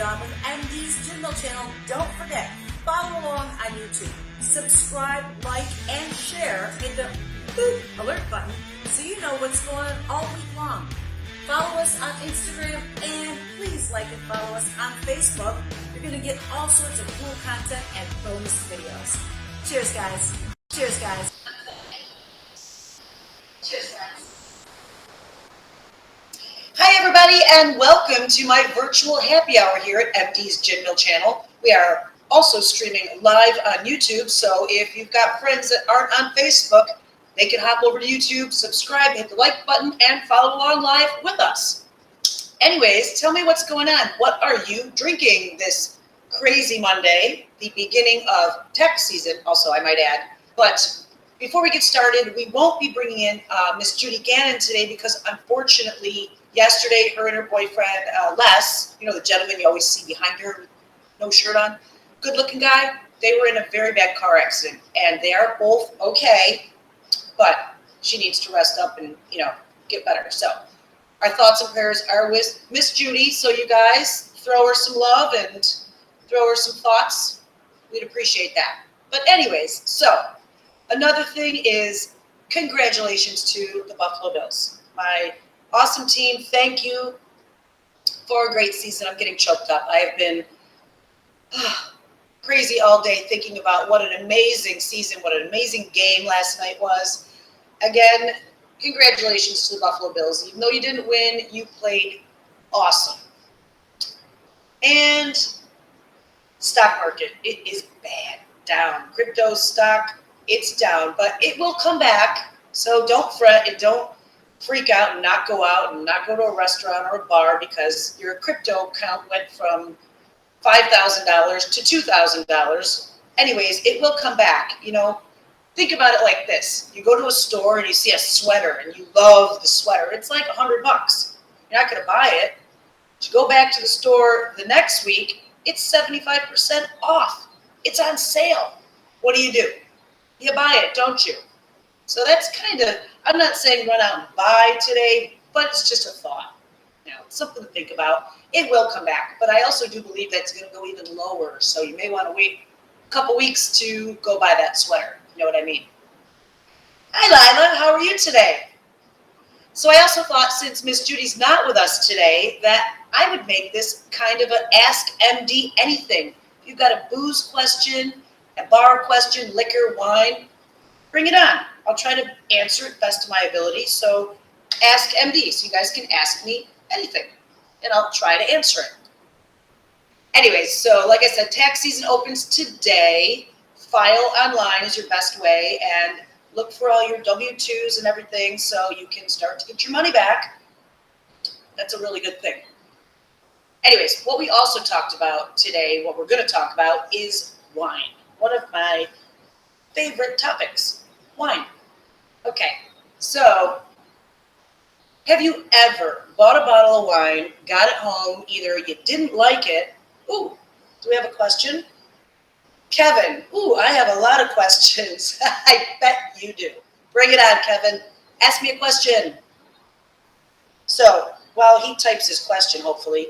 done with MD's Gym Mill channel, don't forget, follow along on YouTube. Subscribe, like, and share. Hit the boop alert button so you know what's going on all week long. Follow us on Instagram and please like and follow us on Facebook. You're going to get all sorts of cool content and bonus videos. Cheers, guys. Cheers, guys. Cheers, guys. Hi, everybody, and welcome to my virtual happy hour here at MD's Gym Mill channel. We are also streaming live on YouTube, so if you've got friends that aren't on Facebook, they can hop over to YouTube, subscribe, hit the like button, and follow along live with us. Anyways, tell me what's going on. What are you drinking this crazy Monday, the beginning of tax season, also, I might add. But before we get started, we won't be bringing in Miss Judy Gannon today because, unfortunately, yesterday her and her boyfriend, Les, you know, the gentleman you always see behind her, no shirt on, good-looking guy, they were in a very bad car accident, and they are both okay, but she needs to rest up and, you know, get better. So our thoughts and prayers are with Miss Judy, so you guys throw her some love and throw her some thoughts. We'd appreciate that. But anyways, so another thing is congratulations to the Buffalo Bills. My awesome team, thank you for a great season. I'm getting choked up. I have been crazy all day thinking about what an amazing season, what an amazing game last night was. Again, congratulations to the Buffalo Bills. Even though you didn't win, you played awesome. And stock market, it is bad, down. Crypto stock, it's down, but it will come back. So don't fret and don't freak out and not go out and not go to a restaurant or a bar because your crypto account went from $5,000 to $2,000. Anyways, it will come back. You know, think about it like this. You go to a store and you see a sweater and you love the sweater. It's like $100. You're not going to buy it. But you go back to the store the next week, it's 75% off. It's on sale. What do? You buy it, don't you? So that's kind of, I'm not saying run out and buy today, but it's just a thought. You know, it's something to think about. It will come back, but I also do believe that's going to go even lower. So you may want to wait a couple weeks to go buy that sweater. You know what I mean? Hi, Lila. How are you today? So I also thought, since Miss Judy's not with us today, that I would make this kind of an Ask MD Anything. If you've got a booze question, a bar question, liquor, wine, bring it on. I'll try to answer it best to my ability. So Ask MD, so you guys can ask me anything, and I'll try to answer it. Anyways, so like I said, tax season opens today. File online is your best way, and look for all your W-2s and everything so you can start to get your money back. That's a really good thing. Anyways, what we also talked about today, what we're going to talk about is wine. One of my favorite topics, wine. Okay, so have you ever bought a bottle of wine, got it home, either you didn't like it? Ooh, do we have a question? Kevin, ooh, I have a lot of questions. I bet you do. Bring it on, Kevin. Ask me a question. So, while he types his question, hopefully.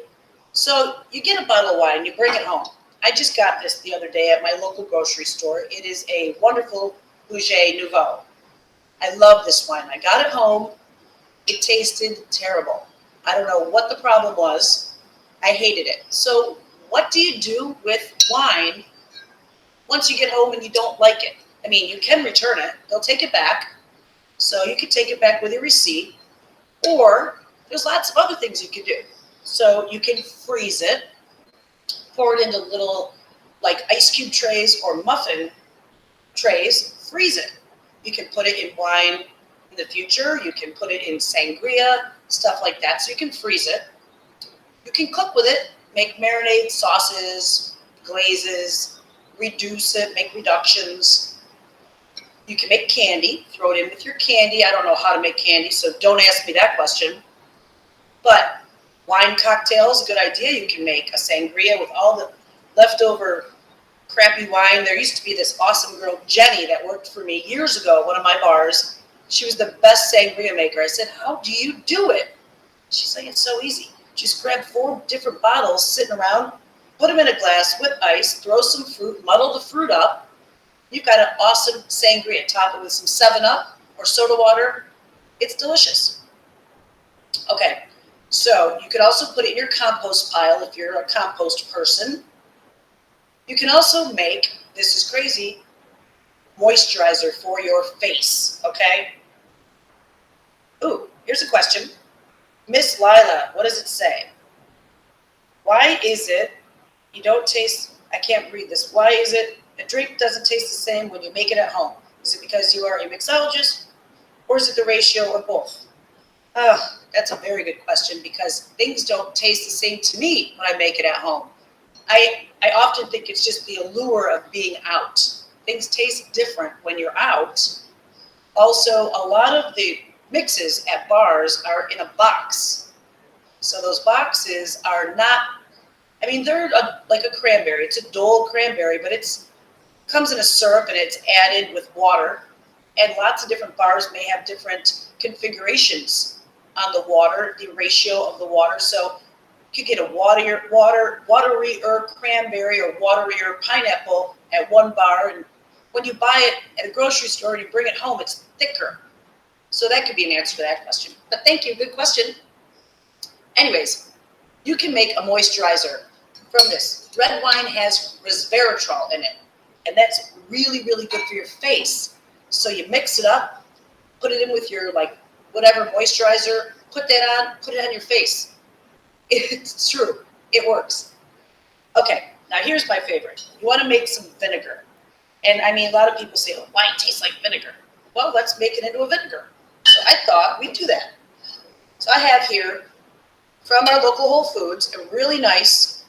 So, you get a bottle of wine, you bring it home. I just got this the other day at my local grocery store. It is a wonderful Bouger Nouveau. I love this wine. I got it home. It tasted terrible. I don't know what the problem was. I hated it. So what do you do with wine once you get home and you don't like it? I mean, you can return it. They'll take it back. So you can take it back with your receipt. Or there's lots of other things you can do. So you can freeze it, pour it into little like ice cube trays or muffin trays, freeze it. You can put it in wine in the future. You can put it in sangria, stuff like that. So you can freeze it. You can cook with it, make marinade, sauces, glazes, reduce it, make reductions. You can make candy, throw it in with your candy. I don't know how to make candy, so don't ask me that question. But wine cocktails, a good idea. You can make a sangria with all the leftover crappy wine. There used to be this awesome girl, Jenny, that worked for me years ago at one of my bars. She was the best sangria maker. I said, how do you do it? She's like, it's so easy. Just grab 4 different bottles sitting around, Put them in a glass with ice, throw some fruit, muddle the fruit up. You've got an awesome sangria. Top it with some 7-Up or soda water. It's delicious. Okay, so you could also put it in your compost pile if you're a compost person. You can also make, this is crazy, moisturizer for your face, okay? Ooh, here's a question. Miss Lila, what does it say? Why is it you don't taste, I can't read this. Why is it a drink doesn't taste the same when you make it at home? Is it because you are a mixologist, or is it the ratio of both? Oh, that's a very good question, because things don't taste the same to me when I make it at home. I often think it's just the allure of being out. Things taste different when you're out. Also, a lot of the mixes at bars are in a box. So those boxes are not, I mean, they're like a cranberry. It's a Dole cranberry, but it's comes in a syrup and it's added with water. And lots of different bars may have different configurations on the water, the ratio of the water. So you could get a waterier cranberry or waterier pineapple at one bar, and when you buy it at a grocery store and you bring it home, it's thicker. So that could be an answer to that question. But thank you, good question. Anyways, you can make a moisturizer from this. Red wine has resveratrol in it, and that's really, really good for your face. So you mix it up, put it in with your whatever moisturizer, put it on your face. It's true. It works. Okay, now here's my favorite. You want to make some vinegar. And I mean, a lot of people say, oh, wine tastes like vinegar. Well, let's make it into a vinegar. So I thought we'd do that. So I have here, from our local Whole Foods, a really nice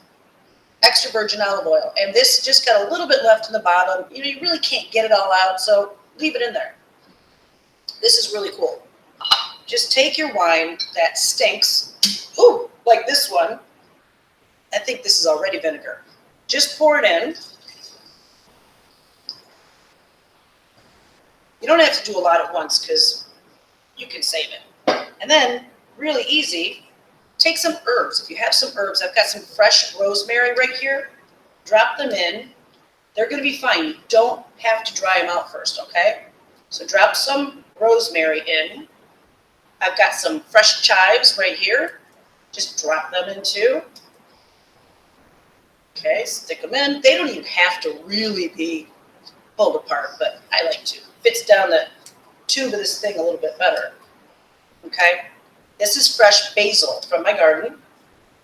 extra virgin olive oil. And this just got a little bit left in the bottom. You know, you really can't get it all out, so leave it in there. This is really cool. Just take your wine that stinks, ooh, like this one. I think this is already vinegar. Just pour it in. You don't have to do a lot at once because you can save it. And then, really easy, take some herbs. If you have some herbs, I've got some fresh rosemary right here. Drop them in. They're going to be fine. You don't have to dry them out first, okay? So drop some rosemary in. I've got some fresh chives right here. Just drop them in too. Okay, stick them in. They don't even have to really be pulled apart, but I like to. Fits down the tube of this thing a little bit better. Okay, this is fresh basil from my garden.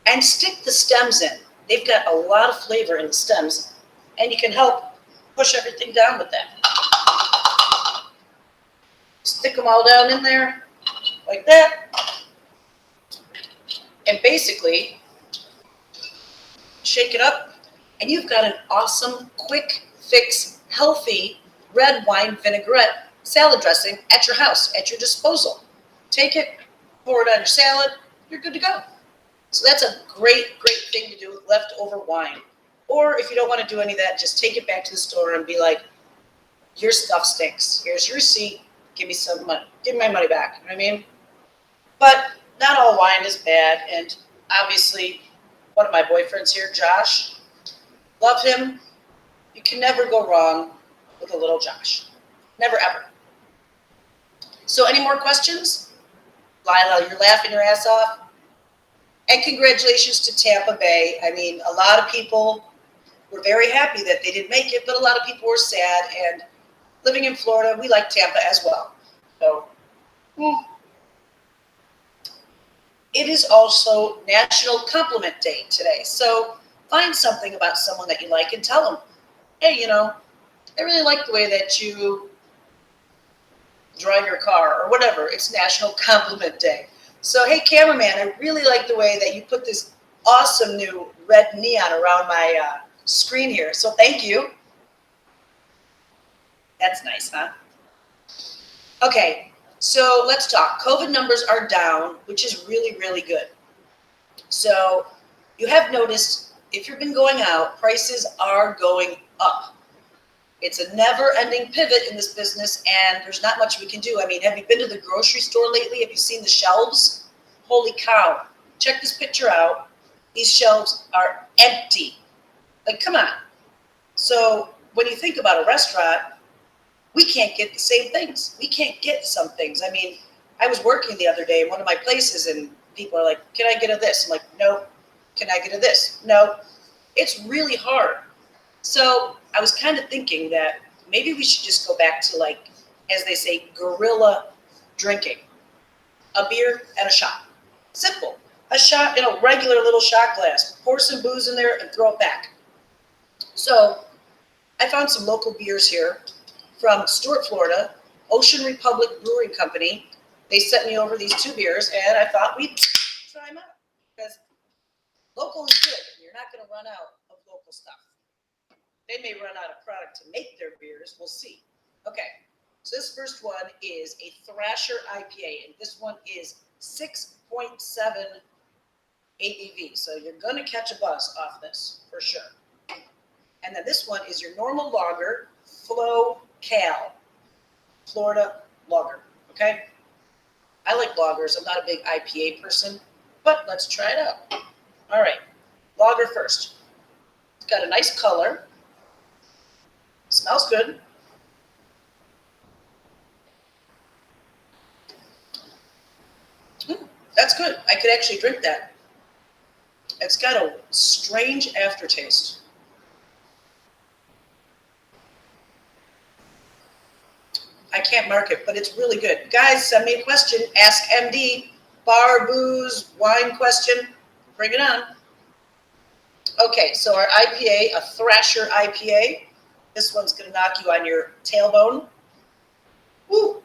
And stick the stems in. They've got a lot of flavor in the stems, and you can help push everything down with that. Stick them all down in there. Like that. And basically, shake it up, and you've got an awesome, quick fix, healthy red wine vinaigrette salad dressing at your house, at your disposal. Take it, pour it on your salad, you're good to go. So that's a great, great thing to do with leftover wine. Or if you don't want to do any of that, just take it back to the store and be like, your stuff stinks. Here's your receipt. Give me some money. Give me my money back. You know what I mean? But not all wine is bad, and obviously one of my boyfriends here, Josh, love him. You can never go wrong with a little Josh. Never, ever. So any more questions? Lila, you're laughing your ass off. And congratulations to Tampa Bay. I mean, a lot of people were very happy that they didn't make it, but a lot of people were sad, and living in Florida, we like Tampa as well. So, it is also National Compliment Day today. So find something about someone that you like and tell them, hey, you know, I really like the way that you drive your car or whatever. It's National Compliment Day. So, hey, cameraman, I really like the way that you put this awesome new red neon around my screen here. So thank you. That's nice, huh? Okay. So let's talk. COVID numbers are down, which is really, really good. So you have noticed if you've been going out, prices are going up. It's a never-ending pivot in this business, and there's not much we can do. I mean, have you been to the grocery store lately? Have you seen the shelves? Holy cow. Check this picture out. These shelves are empty. Like, come on. So when you think about a restaurant, we can't get the same things. We can't get some things. I mean, I was working the other day in one of my places and people are like, can I get a this? I'm like, no. Can I get a this? No. It's really hard. So I was kind of thinking that maybe we should just go back to, like, as they say, guerrilla drinking. A beer and a shot. Simple. A shot in a regular little shot glass. Pour some booze in there and throw it back. So I found some local beers here from Stuart, Florida, Ocean Republic Brewing Company. They sent me over these 2 beers, and I thought we'd try them out because local is good. You're not going to run out of local stuff. They may run out of product to make their beers. We'll see. Okay, so this first one is a Thrasher IPA, and this one is 6.7 ABV. So you're going to catch a buzz off this for sure. And then this one is your normal lager, Flow Cal, Florida lager. Okay, I like lagers. I'm not a big IPA person, but let's try it out. All right, lager first. It's got a nice color. Smells good. That's good. I could actually drink that. It's got a strange aftertaste. I can't mark it, but it's really good. Guys, send me a question. Ask MD. Bar, booze, wine question. Bring it on. Okay, so our IPA, a Thrasher IPA. This one's going to knock you on your tailbone. Woo!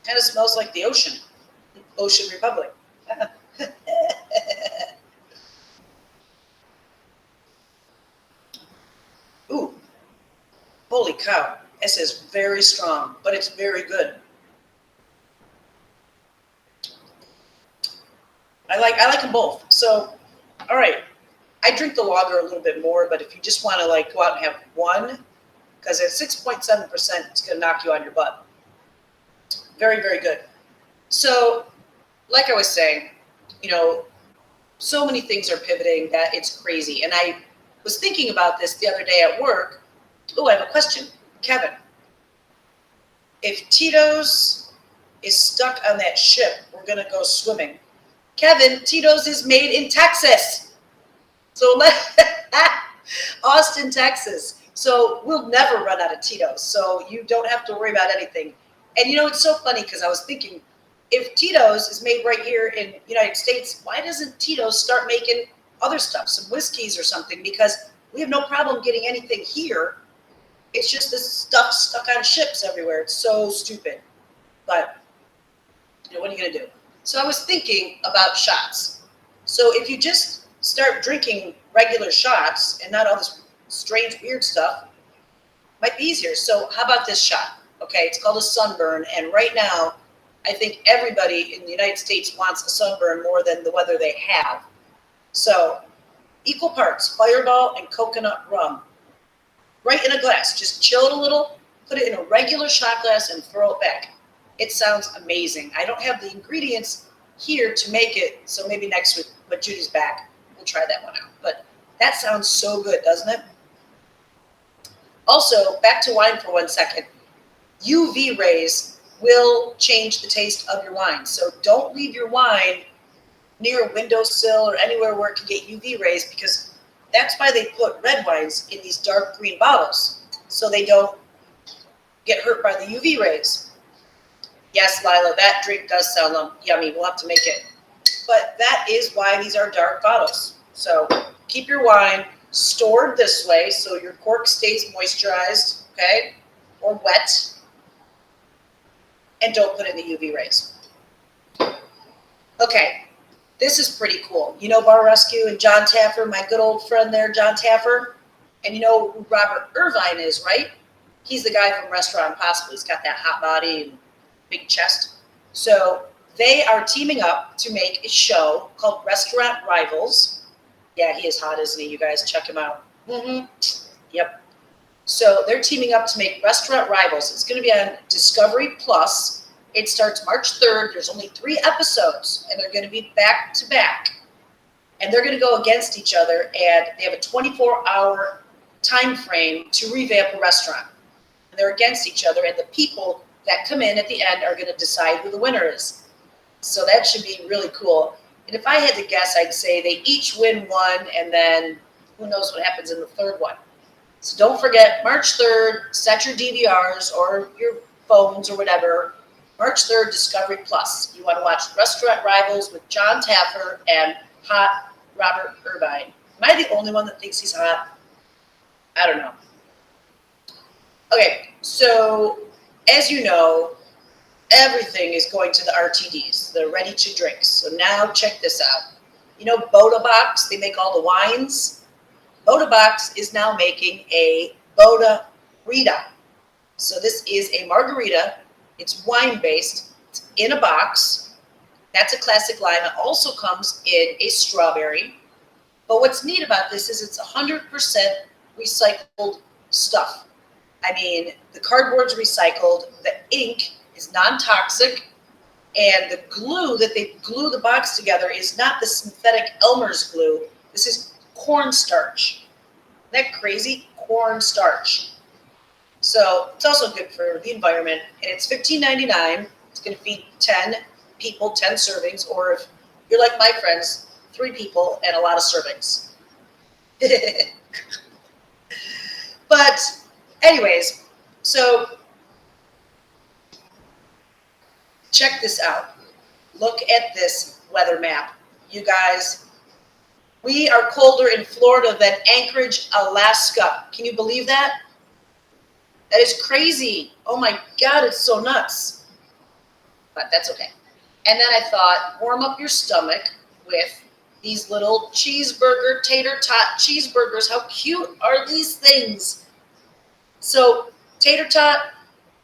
Kind of smells like the ocean. Ocean Republic. Ooh. Holy cow. This is very strong, but it's very good. I like them both. So, all right. I drink the lager a little bit more, but if you just want to like go out and have one, because at 6.7%, it's going to knock you on your butt. Very, very good. So, like I was saying, you know, so many things are pivoting that it's crazy. And I was thinking about this the other day at work. Oh, I have a question. Kevin, if Tito's is stuck on that ship, we're going to go swimming. Kevin, Tito's is made in Texas. So Austin, Texas. So we'll never run out of Tito's. So you don't have to worry about anything. And you know, it's so funny because I was thinking, if Tito's is made right here in the United States, why doesn't Tito's start making other stuff, some whiskeys or something? Because we have no problem getting anything here. It's just this stuff stuck on ships everywhere. It's so stupid. But, you know, what are you going to do? So I was thinking about shots. So if you just start drinking regular shots and not all this strange, weird stuff, it might be easier. So how about this shot? Okay, it's called a Sunburn. And right now, I think everybody in the United States wants a Sunburn more than the weather they have. So equal parts Fireball and coconut rum. Right in a glass. Just chill it a little, put it in a regular shot glass, and throw it back. It sounds amazing. I don't have the ingredients here to make it, so maybe next week, when Judy's back, we'll try that one out. But that sounds so good, doesn't it? Also, back to wine for 1 second. UV rays will change the taste of your wine. So don't leave your wine near a windowsill or anywhere where it can get UV rays, because that's why they put red wines in these dark green bottles, so they don't get hurt by the UV rays. Yes, Lila, that drink does sound yummy. We'll have to make it. But that is why these are dark bottles. So keep your wine stored this way so your cork stays moisturized, okay, or wet. And don't put it in the UV rays. Okay, this is pretty cool. You know Bar Rescue and John Taffer, my good old friend there, John Taffer? And you know who Robert Irvine is, right? He's the guy from Restaurant Impossible. He's got that hot body and big chest. So they are teaming up to make a show called Restaurant Rivals. Yeah, he is hot, isn't he? You guys check him out. Yep. So they're teaming up to make Restaurant Rivals. It's going to be on Discovery Plus. It starts March 3rd. There's only 3 episodes, and they're going to be back to back. and they're going to go against each other, and they have a 24-hour time frame to revamp a restaurant. And they're against each other, and the people that come in at the end are going to decide who the winner is. So that should be really cool. And if I had to guess, I'd say they each win one, and then who knows what happens in the third one. So don't forget, March 3rd, set your DVRs or your phones or whatever. March 3rd, Discovery Plus. You want to watch Restaurant Rivals with John Taffer and hot Robert Irvine. Am I the only one that thinks he's hot? I don't know. Okay, so as you know, everything is going to the RTDs, the ready to drinks. So now check this out. You know Boda Box, they make all the wines. Boda Box is now making a Boda Rita. So this is a margarita. It's wine-based. It's in a box. That's a classic lime. It also comes in a strawberry. But what's neat about this is it's 100% recycled stuff. I mean, the cardboard's recycled. The ink is non-toxic. And the glue that they glue the box together is not the synthetic Elmer's glue. This is cornstarch. Isn't that crazy? Cornstarch. So it's also good for the environment. And it's $15.99. It's going to feed 10 people, 10 servings. Or if you're like my friends, 3 people and a lot of servings. But anyways, so check this out. Look at this weather map. You guys, we are colder in Florida than Anchorage, Alaska. Can you believe that? That is crazy. Oh my God, it's so nuts. But that's okay. And then I thought, warm up your stomach with these little cheeseburger, Tater Tot Cheeseburgers. How cute are these things? So tater tot,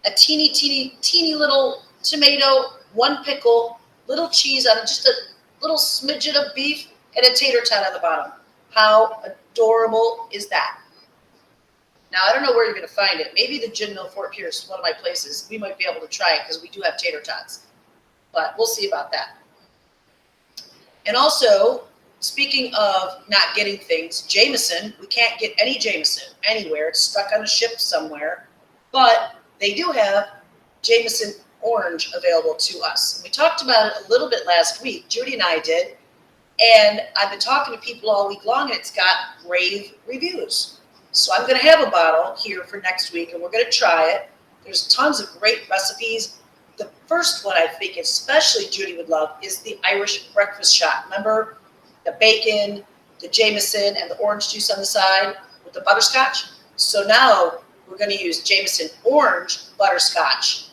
a teeny little tomato, 1 pickle, little cheese on just a little smidgen of beef, and a tater tot on the bottom. How adorable is that? Now, I don't know where you're going to find it. Maybe the Gin Mill Fort Pierce, one of my places. We might be able to try it because we do have tater tots. But we'll see about that. And also, speaking of not getting things, Jameson, we can't get any Jameson anywhere. It's stuck on a ship somewhere. But they do have Jameson Orange available to us. We talked about it a little bit last week. Judy and I did. And I've been talking to people all week long, and it's got rave reviews. So I'm going to have a bottle here for next week, and we're going to try it. There's tons of great recipes. The first one I think especially Judy would love is the Irish breakfast shot. Remember the bacon, the Jameson, and the orange juice on the side with the butterscotch? So now we're going to use Jameson Orange butterscotch.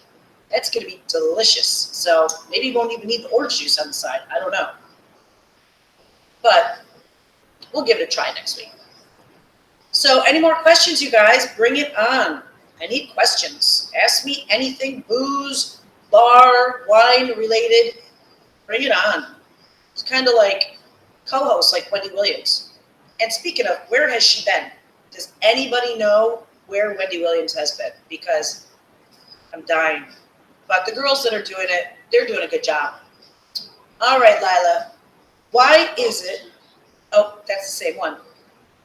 That's going to be delicious. So maybe you won't even need the orange juice on the side. I don't know. But we'll give it a try next week. So any more questions, you guys? Bring it on. I need questions. Ask me anything, booze, bar, wine related. Bring it on. It's kind of like co-host like Wendy Williams. And speaking of, where has she been? Does anybody know where Wendy Williams has been? Because I'm dying. But the girls that are doing it, they're doing a good job. All right, Lila. Why is it? Oh, that's the same one.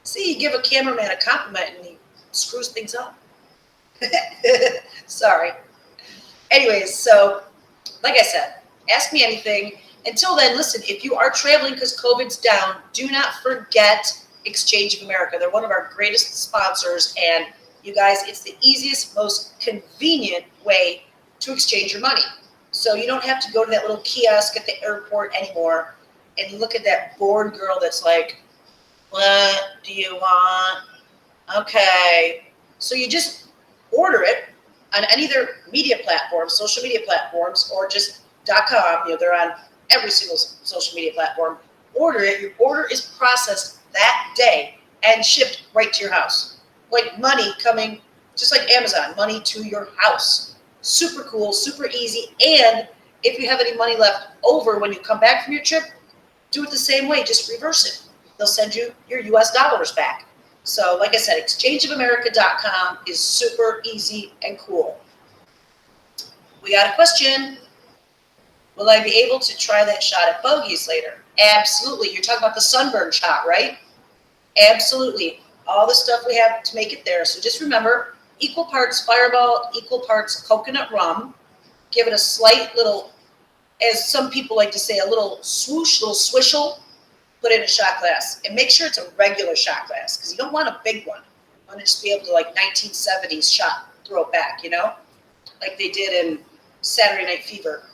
See, you give a cameraman a compliment and he screws things up. Sorry. Anyways, so like I said, ask me anything. Until then, listen, if you are traveling because COVID's down, do not forget Exchange of America. They're one of our greatest sponsors. And you guys, it's the easiest, most convenient way to exchange your money. So you don't have to go to that little kiosk at the airport anymore and look at that bored girl that's like, what do you want? Okay. So you just order it on any of their media platforms, social media platforms, or just .com. You know, they're on every single social media platform. Order it. Your order is processed that day and shipped right to your house. Like money coming, just like Amazon, money to your house. Super cool, super easy. And if you have any money left over when you come back from your trip, do it the same way. Just reverse it. They'll send you your US dollars back. So like I said, exchangeofamerica.com is super easy and cool. We got a question. Will I be able to try that shot at Bogies later? Absolutely. You're talking about the Sunburn shot, right? Absolutely. All the stuff we have to make it there. So just remember, equal parts Fireball, equal parts coconut rum. Give it a slight little, as some people like to say, a little swoosh, little swishel. Put it in a shot glass. And make sure it's a regular shot glass because you don't want a big one. You want to just be able to, like 1970s shot, throw it back, like they did in Saturday Night Fever.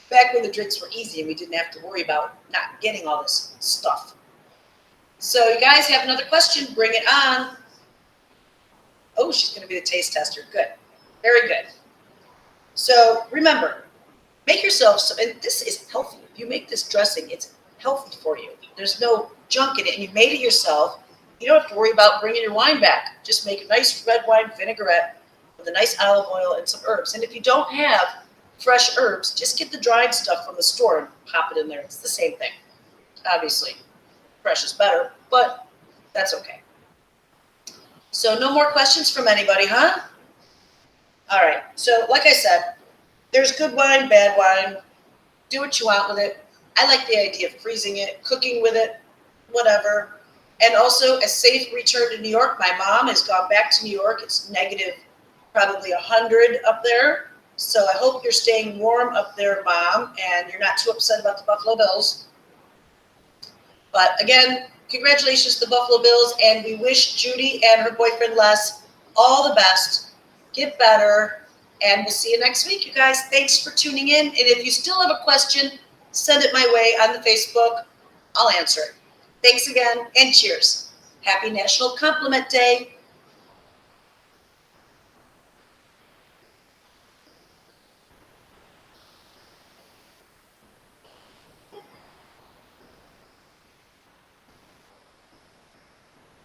Back when the drinks were easy and we didn't have to worry about not getting all this stuff. So you guys have another question? Bring it on. Oh, she's going to be the taste tester. Good. Very good. So remember, make yourself, and this is healthy. If you make this dressing, it's healthy for you. There's no junk in it, and you made it yourself. You don't have to worry about bringing your wine back. Just make a nice red wine vinaigrette with a nice olive oil and some herbs. And if you don't have fresh herbs, just get the dried stuff from the store and pop it in there. It's the same thing. Obviously, fresh is better, but that's okay. So no more questions from anybody, huh? All right. So like I said, there's good wine, bad wine. Do what you want with it. I like the idea of freezing it, cooking with it, whatever. And also a safe return to New York. My mom has gone back to New York. It's negative probably 100 up there. So I hope you're staying warm up there, Mom, and you're not too upset about the Buffalo Bills. But again, congratulations to the Buffalo Bills, and we wish Judy and her boyfriend Les all the best. Get better, and we'll see you next week, you guys. Thanks for tuning in, and if you still have a question, send it my way on the Facebook. I'll answer it. Thanks again, and cheers. Happy National Compliment Day.